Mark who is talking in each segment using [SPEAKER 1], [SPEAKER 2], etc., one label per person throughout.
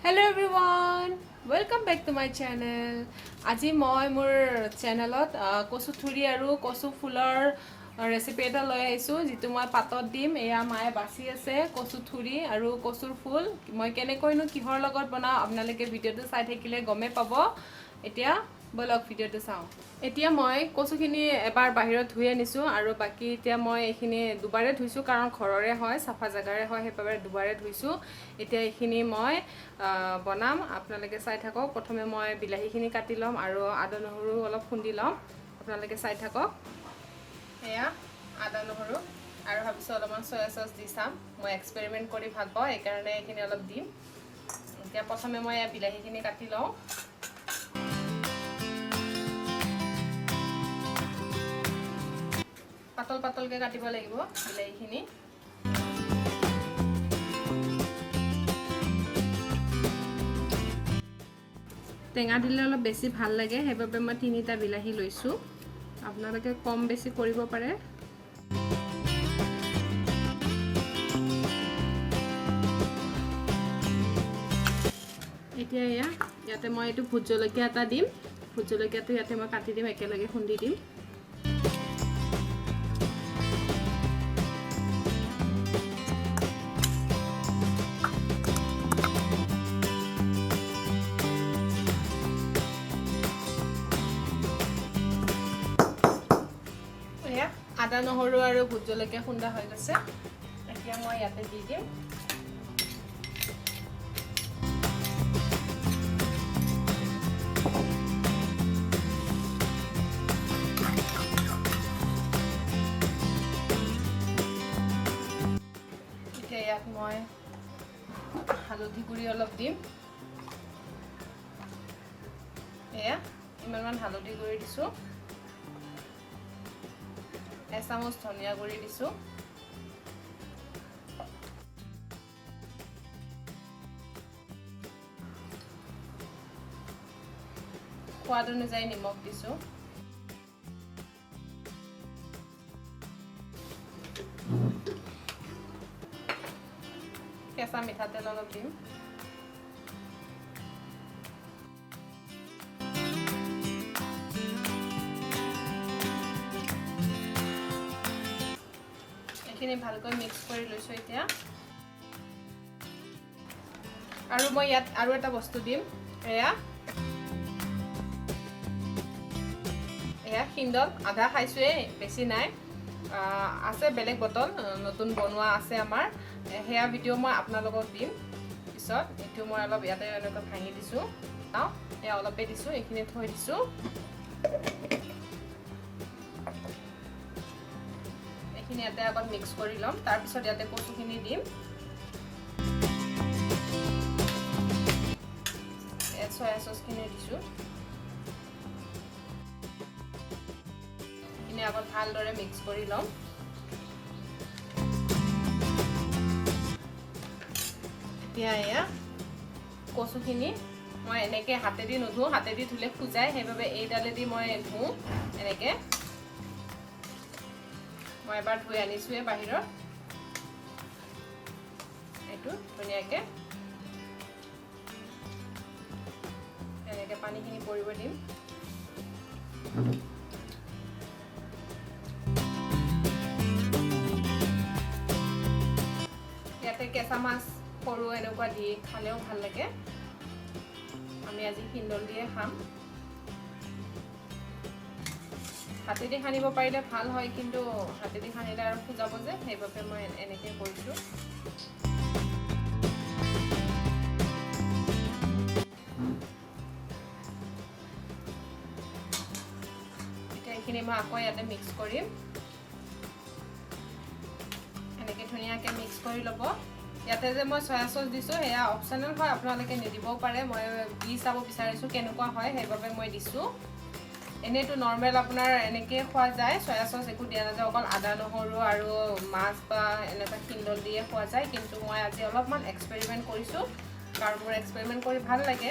[SPEAKER 1] Hello everyone, welcome back to my channel. আজি মই মোৰ চেনেলত kosuthuri আৰু kosu ফুলৰ ৰেচিপি এটা লৈ আহিছো যিটো মই পাতত দিম। এয়া মায়ে বাছি আছে kosuthuri আৰু কচুৰ ফুল। মই কেনেকৈনো কিহৰ লগত বনাও আপোনালোকে ভিডিওটো চাই থাকিলে গমে পাব। এতিয়া বলক ভিডিওটো চাও। এতিয়া মই কচুখিনি এবাৰ বাহিৰত ধুই আনিছো আৰু বাকি এতিয়া মই এইখিনি দুবাৰে ধুইছো কাৰণ ঘৰৰে হয় সাফা জাগাৰে হয় হেবাৰে দুবাৰে ধুইছো। এতিয়া এইখিনি মই বনাম আপোনালোকে চাই থাকক। প্ৰথমে মই বিলাহীখিনি কাটি লম আৰু আদা নহৰু অলপ খুন্দি লম। আপোনালোকে চাই থাকক। এয়া আদা নহৰু আৰু ভাবিছো অলপমান সয়া সস দি চাম। মই এক্সপেৰিমেন্ট কৰি ভাল পাওঁ এই কাৰণে এইখিনি অলপ দিম। এতিয়া প্ৰথমে মই বিলাহীখিনি কাটি লওঁ। পাতল পাতলকে কাটিব লাগিব বিলাহীখিনি। টেঙা দিলে অলপ বেছি ভাল লাগে হেবাবে মই 3টা বিলাহী লৈছো। আপোনালোকে কম বেছি কৰিব পাৰে। এতিয়া ইয়াতে মই এইটো ভোট জলকীয়া এটা দিম। ভোট জলকীয়াটো ইয়াতে মই কাটি দিম, একেলগে খুন্দি দিম। আদা নহৰু আৰু ভোট জলকীয়া খুন্দা হৈ গৈছে। এতিয়া মই ইয়াতে দি দিম। এতিয়া ইয়াত মই হালধি গুড়ি অলপ দিম। এয়া ইমানমান হালধি গুড়ি দিছো। এচামুচ ধনিয়া গুড়ি দিছো। সোৱাদ অনুযায়ী নিমখ দিছো। কেঁচা মিঠাতেল অলপ দিম। এইখিনি ভালকৈ মিক্স কৰি লৈছো এতিয়া। আৰু মই ইয়াত আৰু এটা বস্তু দিম। এয়া খিন্দল আধা খাইছোৱে, বেছি নাই। আছে বেলেগ বটল নতুন বনোৱা আছে আমাৰ। হেয়া ভিডিও মই আপোনালোকক দিম পিছত। এইটো মই অলপ ইয়াতে এনেকৈ ভাঙি দিছো। এয়া অলপে দিছো, এইখিনি থৈ দিছো। এইখিনি ইয়াতে আগত মিক্স কৰি লম, তাৰ পিছত ইয়াতে কচুখিনি দিম। সয়া সসখিনি দিছো। এইখিনি আগত ভালদৰে মিক্স কৰি লম। এতিয়া এয়া কচুখিনি মই এনেকে হাতেদি নুধু, হাতেদি ধুলে খুজায় সেইবাবে এইডালেদি মই ধুও এনেকে। মই এবাৰ ধুই আনিছোৱে বাহিৰত। এইটো ধুনীয়াকে এনেকে পানীখিনি পৰিব দিম। ইয়াতে কেঁচা মাছ সৰু এনেকুৱা দি খালেও ভাল লাগে। আমি আজি খিন্দল দিয়ে খাম। হাতেদি খানিব পাৰিলে ভাল হয়, কিন্তু হাতেদি খানিলে আৰু খুজাব যে, সেইবাবে মই এনেকে কৰিছো। এতিয়া এইখিনি মই আকৌ ইয়াতে মিক্স কৰিম। এনেকে ধুনীয়াকে মিক্স কৰি ল'ব। ইয়াতে যে মই সয়া সস দিছো সেয়া অপচনেল হয়, আপোনালোকে নিদিবও পাৰে। মই দি চাব বিচাৰিছো কেনেকুৱা হয় সেইবাবে মই দিছো। এনেটো নৰ্মেল আপোনাৰ এনেকে খোৱা যায়, সয়া সস একো দিয়া নাযায়, অকল আদা নহৰু আৰু মাছ বা এনেকুৱা খিন্দল দিয়ে খোৱা যায়। কিন্তু মই আজি অলপমান এক্সপেৰিমেন্ট কৰিছো কাৰণ মোৰ এক্সপেৰিমেন্ট কৰি ভাল লাগে।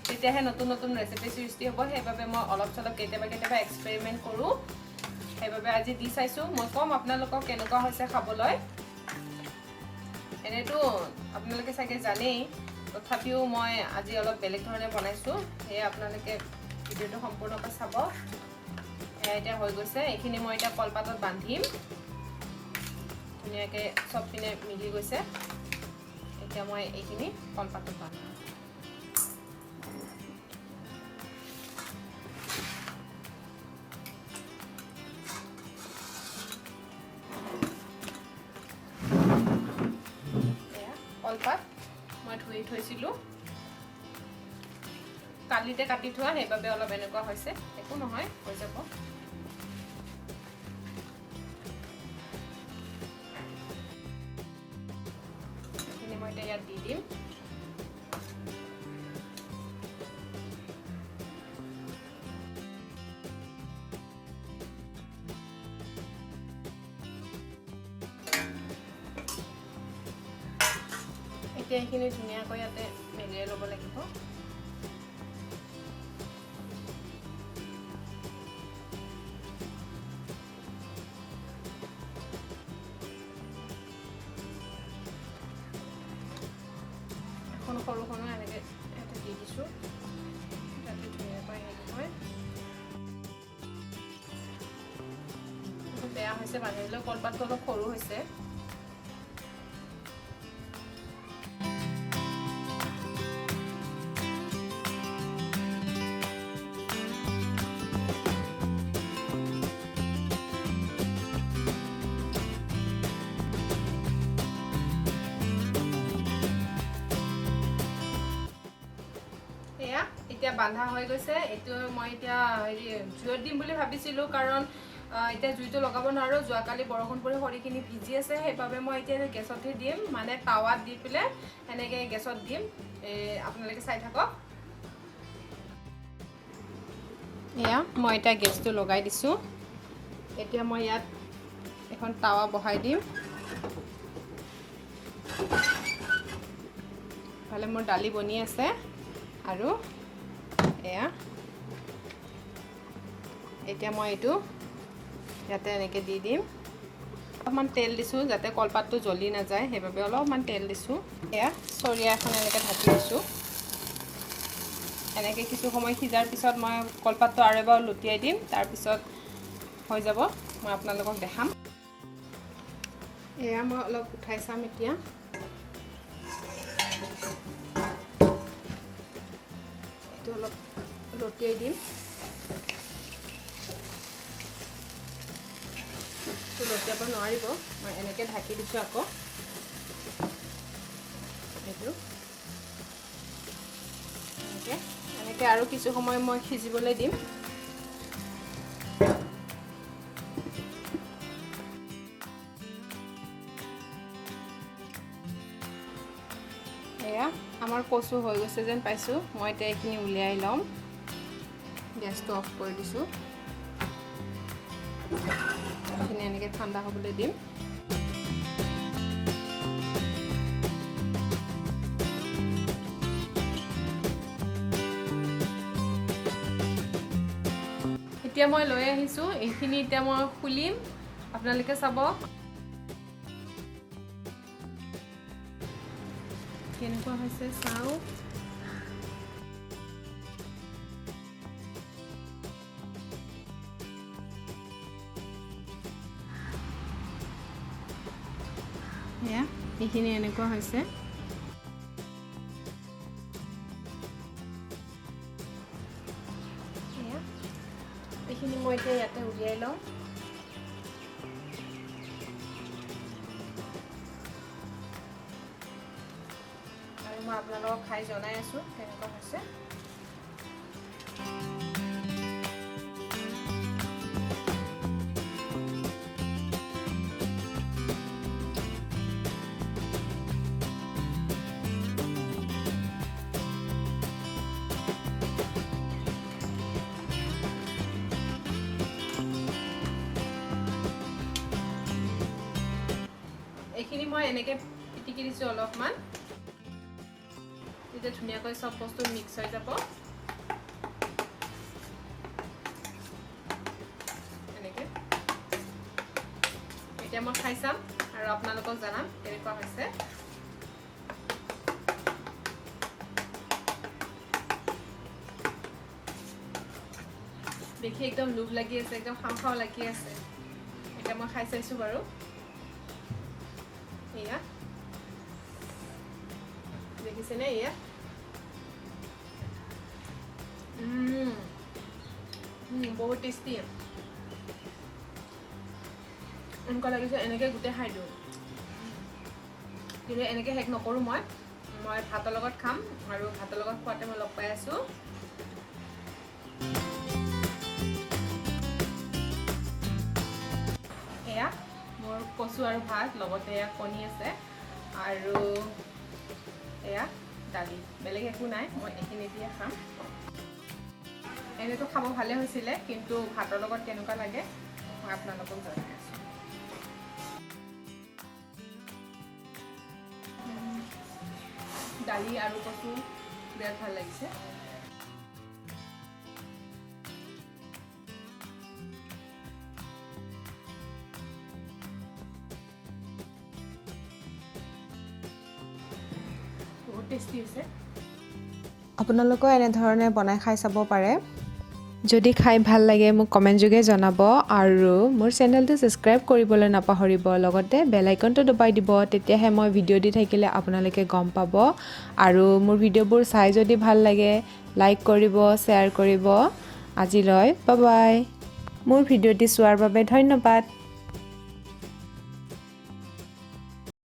[SPEAKER 1] তেতিয়াহে নতুন নতুন ৰেচিপি সৃষ্টি হ'ব, সেইবাবে মই অলপ চলপ কেতিয়াবা কেতিয়াবা এক্সপেৰিমেন্ট কৰো। সেইবাবে আজি দি চাইছো। মই কম আপোনালোকক কেনেকুৱা হৈছে খাবলৈ। এনেটো আপোনালোকে চাগে জানেই তথাপিও মই আজি অলপ বেলেগ ধৰণে বনাইছোঁ, সেয়ে আপোনালোকে ভিডিঅ'টো সম্পূৰ্ণকৈ চাব। এয়া এতিয়া হৈ গৈছে, এইখিনি মই এতিয়া কলপাতত বান্ধিম। ধুনীয়াকৈ চব পিনে মিলি গৈছে, এতিয়া মই এইখিনি কলপাতত বান্ধিম। কলপাত মই ধুই থৈছিলোঁ, কালিতে কাটি থোৱা, সেইবাবে অলপ এনেকুৱা হৈছে, একো নহয়, হৈ যাব। এইখিনি মই এতিয়া ইয়াত দি দিম। এতিয়া এইখিনি ধুনীয়াকৈ ইয়াতে মেলিয়াই ল'ব লাগিব। এখন সৰু সৰু এনেকৈ ইয়াতে দি দিছোঁ, যাতে ধুনীয়াকৈ হেৰি হয়। বেয়া হৈছে বান্ধিলেও, কলপাতটো অলপ সৰু হৈছে। এতিয়া বান্ধা হৈ গৈছে, এইটো মই এতিয়া হেৰি জুইত দিম বুলি ভাবিছিলোঁ, কাৰণ এতিয়া জুইটো লগাব নোৱাৰোঁ, যোৱাকালি বৰষুণ পৰি খৰিখিনি ভিজি আছে, সেইবাবে মই এতিয়া গেছতহে দিম, মানে টাৱাত দি পেলাই এনেকৈ গেছত দিম। আপোনালোকে চাই থাকক। এয়া মই এতিয়া গেছটো লগাই দিছোঁ, এতিয়া মই ইয়াত এখন টাৱা বহাই দিম। ইফালে মোৰ দালি বনি আছে, আৰু এয়া এতিয়া মই এইটো ইয়াতে এনেকৈ দি দিম। অলপমান তেল দিছোঁ যাতে কলপাতটো জ্বলি নাযায়, সেইবাবে অলপমান তেল দিছোঁ। এয়া চৰিয়া এখন এনেকৈ ঢাকি দিছোঁ। এনেকৈ কিছু সময় সিজাৰ পিছত মই কলপাতটো আৰু এবাৰ লুটিয়াই দিম, তাৰপিছত হৈ যাব, মই আপোনালোকক দেখাম। এয়া মই অলপ উঠাই চাম এতিয়া। এইটো অলপ লুটিয়াই দিম। লুটিয়াব নোৱাৰিব, মই এনেকৈ ঢাকি দিছোঁ আকৌ। এইটো এনেকৈ আৰু কিছু সময় মই সিজিবলৈ দিম। এয়া আমাৰ কচু হৈ গৈছে যেন পাইছোঁ, মই এতিয়া এইখিনি উলিয়াই ল'ম। গেছটো অফ কৰি দিছোঁ, এইখিনি এনেকৈ ঠাণ্ডা হ'বলৈ দিম। এতিয়া মই লৈ আহিছোঁ, এইখিনি এতিয়া মই খুলিম, আপোনালোকে চাব কেনেকুৱা হৈছে চাওঁ। এয়া এইখিনি এনেকুৱা হৈছে। এইখিনি মই এতিয়া ইয়াতে উলিয়াই লওঁ। আৰু মই আপোনালোকক খাই জনাই আছোঁ কেনেকুৱা হৈছে। এইখিনি মই এনেকৈ পিটিকি দিছোঁ অলপমান, তেতিয়া ধুনীয়াকৈ চব বস্তু মিক্স হৈ যাব। এনেকৈ এতিয়া মই খাই চাম আৰু আপোনালোকক জনাম কেনেকুৱা হৈছে। দেখি একদম লোভ লাগি আছে, একদম খাওঁ খাওঁ লাগি আছে। এতিয়া মই খাই চাইছোঁ বাৰু। এয়া দেখিছেনে? এয়া বহুত টেষ্টি। এনেকুৱা লাগিছে এনেকৈ গোটেই খাই দিওঁ, কিন্তু এনেকৈ শেষ নকৰোঁ। মই ভাতৰ লগত খাম, আৰু ভাতৰ লগত খোৱাতে মই লগ পাই আছোঁ। এয়া মোৰ কচু আৰু ভাত, লগতে এয়া কণী আছে, আৰু এয়া দালি। বেলেগ একো নাই, মই এইখিনি দিয়ে খাম। এনেতো খাব ভালে হৈছিলে, কিন্তু ভাতৰ লগত কেনেকুৱা লাগে মই আপোনালোকক জনাই আছোঁ। দালি আৰু কচু বিৰাট ভাল লাগিছে। বহুত টেষ্টি হৈছে।
[SPEAKER 2] আপোনালোকেও এনেধৰণে বনাই খাই চাব পাৰে। যদি খাই ভাল লাগে মোক কমেণ্ট যোগে জনাব, আৰু মোৰ চেনেলটো ছাবস্ক্ৰাইব কৰিবলৈ নাপাহৰিব, লগতে বেল আইকনটো দবাই দিব, তেতিয়াহে মই ভিডিঅ' দি থাকিলে আপোনালোকে গম পাব। আৰু মোৰ ভিডিঅ'বোৰ চাই যদি ভাল লাগে লাইক কৰিব, শ্বেয়াৰ কৰিব। আজিলৈ বাই বাই। মোৰ ভিডিঅ'টি চোৱাৰ বাবে ধন্যবাদ।